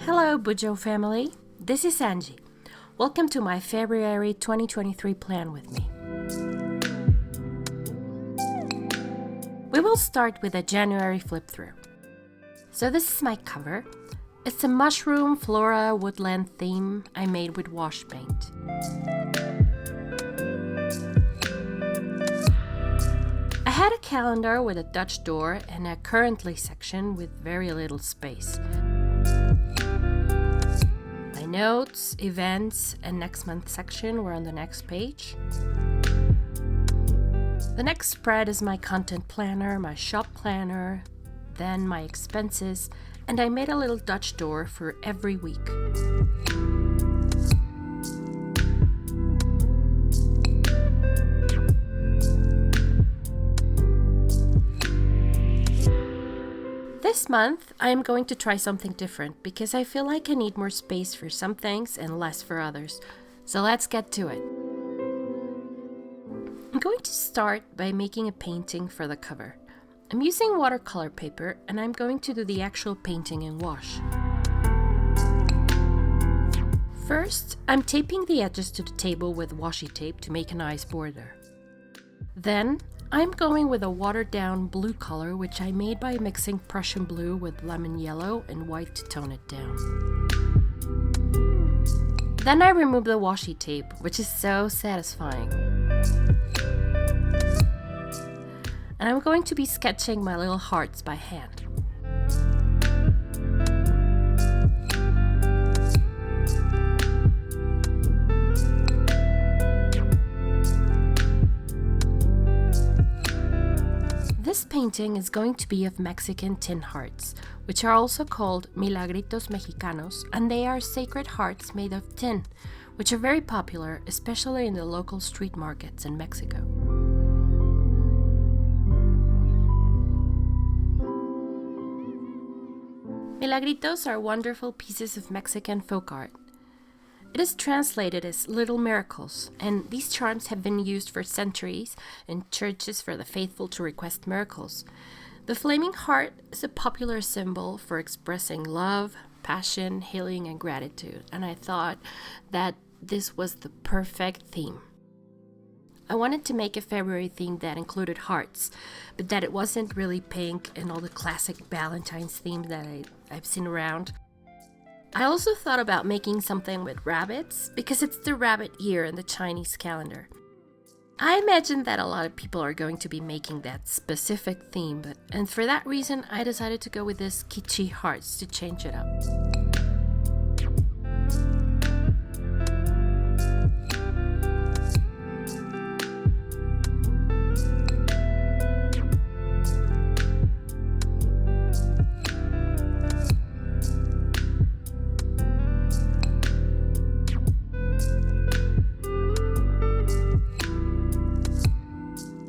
Hello, Bujo family. This is Angie. Welcome to my February 2023 plan with me. We will start with a January flip through. So this is my cover. It's a mushroom, flora, woodland theme I made with wash paint. I had a calendar with a Dutch door and a currently section with very little space. My notes, events, and next month section were on the next page. The next spread is my content planner, my shop planner, then my expenses, and I made a little Dutch door for every week. This month, I am going to try something different because I feel like I need more space for some things and less for others. So let's get to it. I'm going to start by making a painting for the cover. I'm using watercolor paper and I'm going to do the actual painting in wash. First, I'm taping the edges to the table with washi tape to make a nice border. Then, I'm going with a watered down blue color which I made by mixing Prussian blue with lemon yellow and white to tone it down. Then I remove the washi tape, which is so satisfying. And I'm going to be sketching my little hearts by hand. This painting is going to be of Mexican tin hearts, which are also called milagritos mexicanos, and they are sacred hearts made of tin, which are very popular, especially in the local street markets in Mexico. Milagritos are wonderful pieces of Mexican folk art. It is translated as little miracles, and these charms have been used for centuries in churches for the faithful to request miracles. The flaming heart is a popular symbol for expressing love, passion, healing, and gratitude, and I thought that this was the perfect theme. I wanted to make a February theme that included hearts, but that it wasn't really pink and all the classic Valentine's themes that I've seen around. I also thought about making something with rabbits because it's the rabbit year in the Chinese calendar. I imagine that a lot of people are going to be making that specific theme, and for that reason I decided to go with this kitschy hearts to change it up.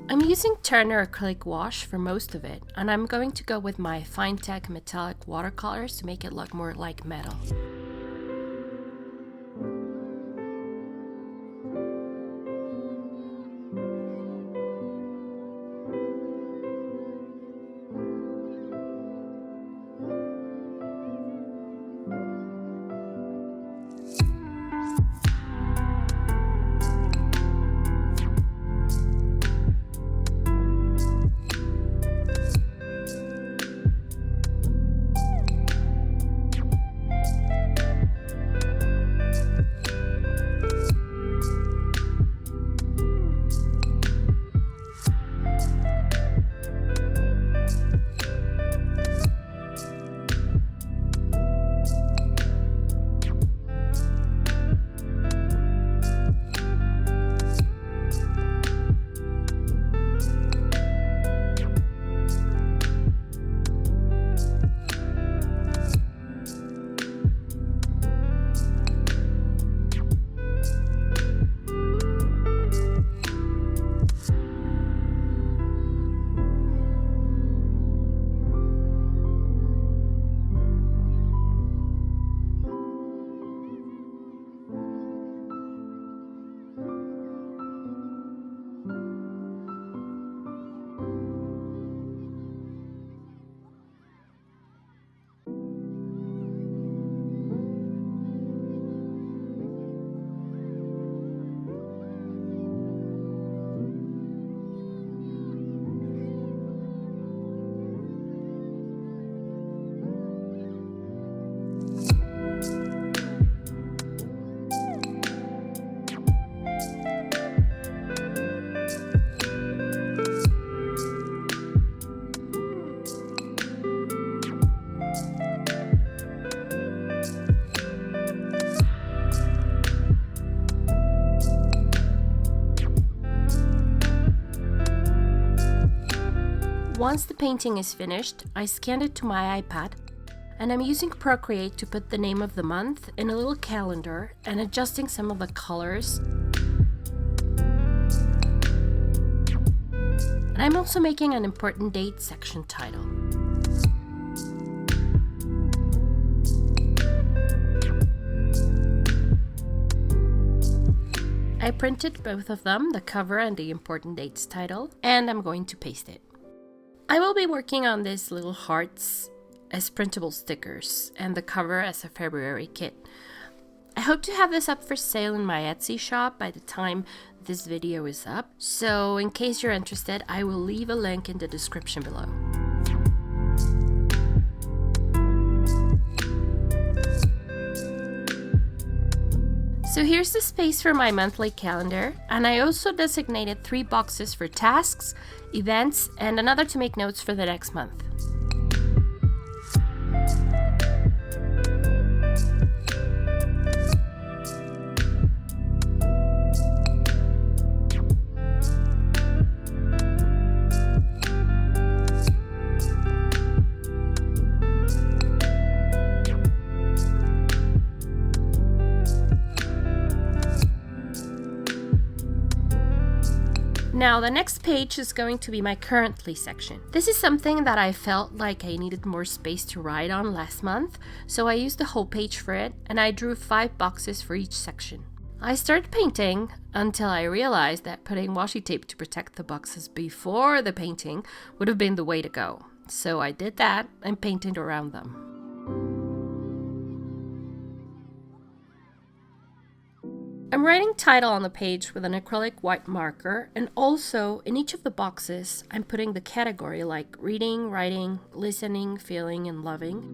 I'm using Turner acrylic wash for most of it, and I'm going to go with my Fine-Tech metallic watercolors to make it look more like metal. once the painting is finished, I scanned it to my iPad, and I'm using Procreate to put the name of the month in a little calendar and adjusting some of the colors. And I'm also making an important date section title. I printed both of them, the cover and the important dates title, and I'm going to paste it. I will be working on these little hearts as printable stickers and the cover as a February kit. I hope to have this up for sale in my Etsy shop by the time this video is up, so in case you're interested, I will leave a link in the description below. So here's the space for my monthly calendar, and I also designated 3 boxes for tasks, events, and another to make notes for the next month. Now, the next page is going to be my currently section. This is something that I felt like I needed more space to write on last month, so I used the whole page for it, and I drew 5 boxes for each section. I started painting until I realized that putting washi tape to protect the boxes before the painting would have been the way to go. So I did that and painted around them. I'm writing title on the page with an acrylic white marker, and also in each of the boxes I'm putting the category like reading, writing, listening, feeling, and loving.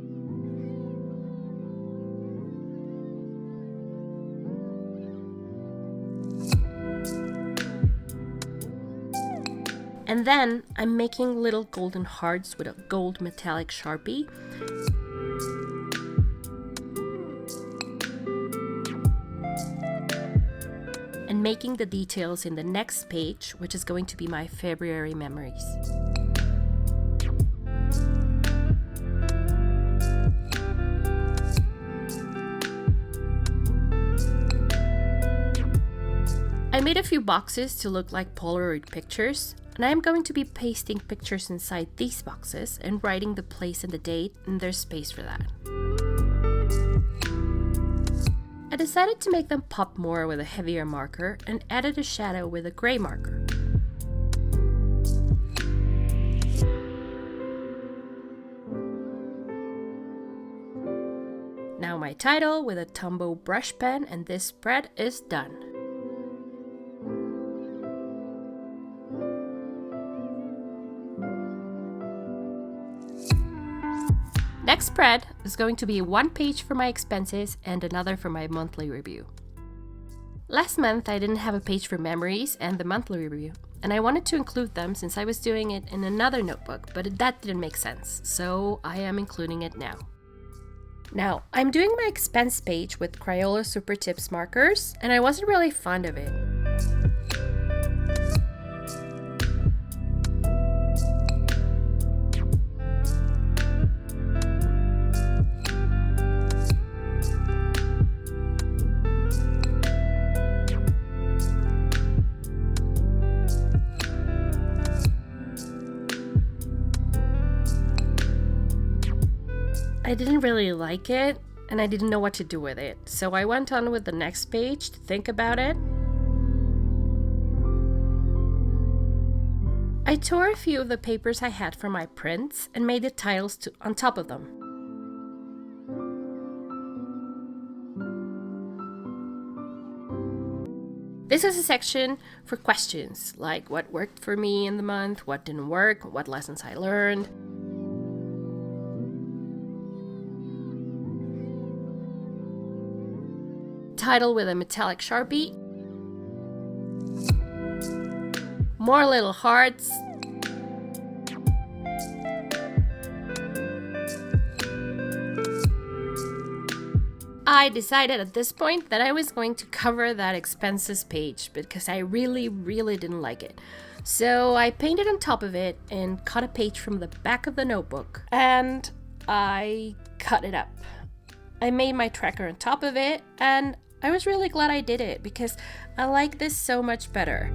And then I'm making little golden hearts with a gold metallic Sharpie. And making the details in the next page, which is going to be my February memories. I made a few boxes to look like Polaroid pictures, and I'm going to be pasting pictures inside these boxes and writing the place and the date, and there's space for that. I decided to make them pop more with a heavier marker and added a shadow with a gray marker. Now my title with a Tombow brush pen, and this spread is done. Next spread is going to be 1 page for my expenses and another for my monthly review. Last month I didn't have a page for memories and the monthly review, and I wanted to include them since I was doing it in another notebook, but that didn't make sense, so I am including it now. Now, I'm doing my expense page with Crayola Super Tips markers, and I wasn't really fond of it. I didn't really like it, and I didn't know what to do with it, so I went on with the next page to think about it. I tore a few of the papers I had for my prints and made the titles on top of them. This is a section for questions, like what worked for me in the month, what didn't work, what lessons I learned. Title with a metallic Sharpie. More little hearts. I decided at this point that I was going to cover that expenses page because I really didn't like it. So I painted on top of it and cut a page from the back of the notebook, and I cut it up. I made my tracker on top of it, and I was really glad I did it because I like this so much better.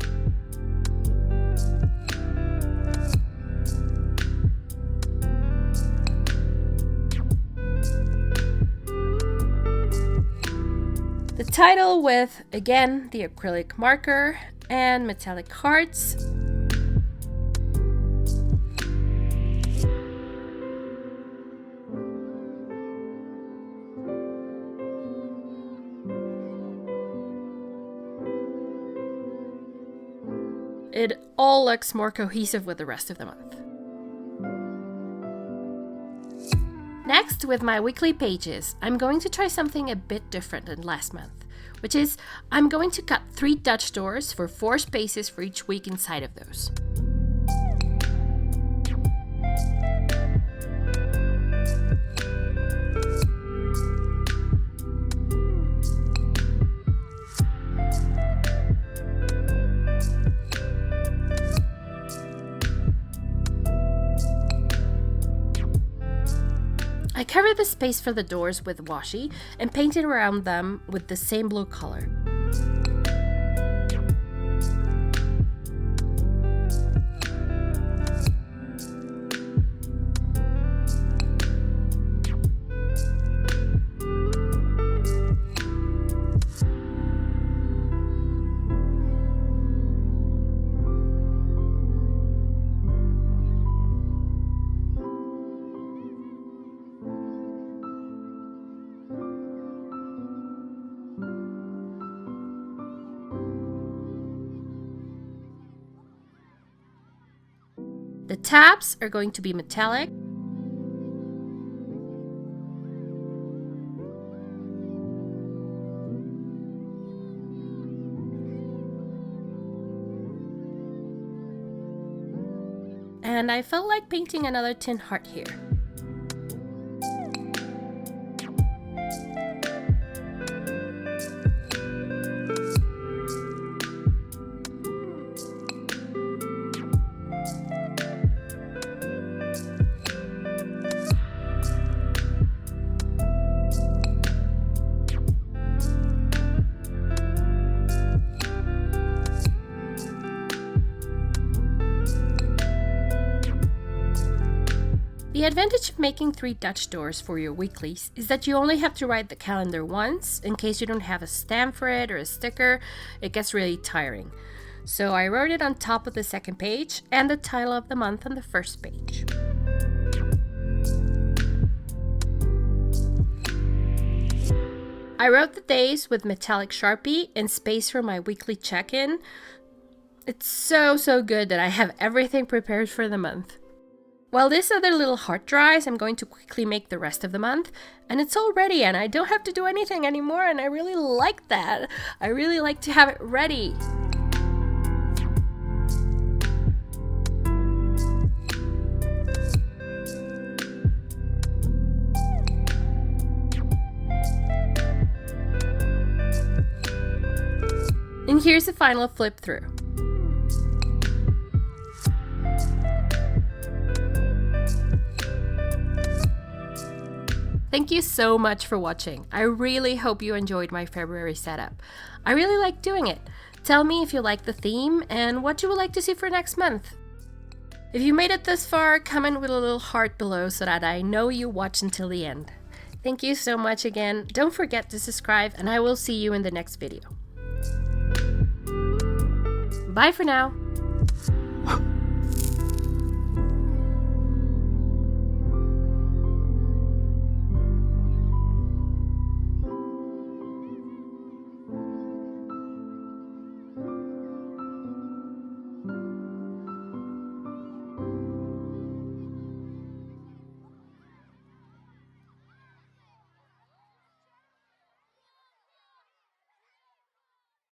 The title with, again, the acrylic marker and metallic hearts. It all looks more cohesive with the rest of the month. Next, with my weekly pages, I'm going to try something a bit different than last month, which is I'm going to cut 3 Dutch doors for 4 spaces for each week inside of those. I covered the space for the doors with washi and painted around them with the same blue color. The tabs are going to be metallic. And I felt like painting another tin heart here. The advantage of making 3 Dutch doors for your weeklies is that you only have to write the calendar once in case you don't have a stamp for it or a sticker. It gets really tiring. So I wrote it on top of the second page and the title of the month on the first page. I wrote the days with metallic Sharpie and space for my weekly check-in. It's so good that I have everything prepared for the month. While this other little heart dries, I'm going to quickly make the rest of the month, and it's all ready and I don't have to do anything anymore, and I really like that. I really like to have it ready. And here's the final flip through. Thank you so much for watching. I really hope you enjoyed my February setup. I really like doing it. Tell me if you like the theme and what you would like to see for next month. If you made it this far, comment with a little heart below so that I know you watched until the end. Thank you so much again. Don't forget to subscribe, and I will see you in the next video. Bye for now.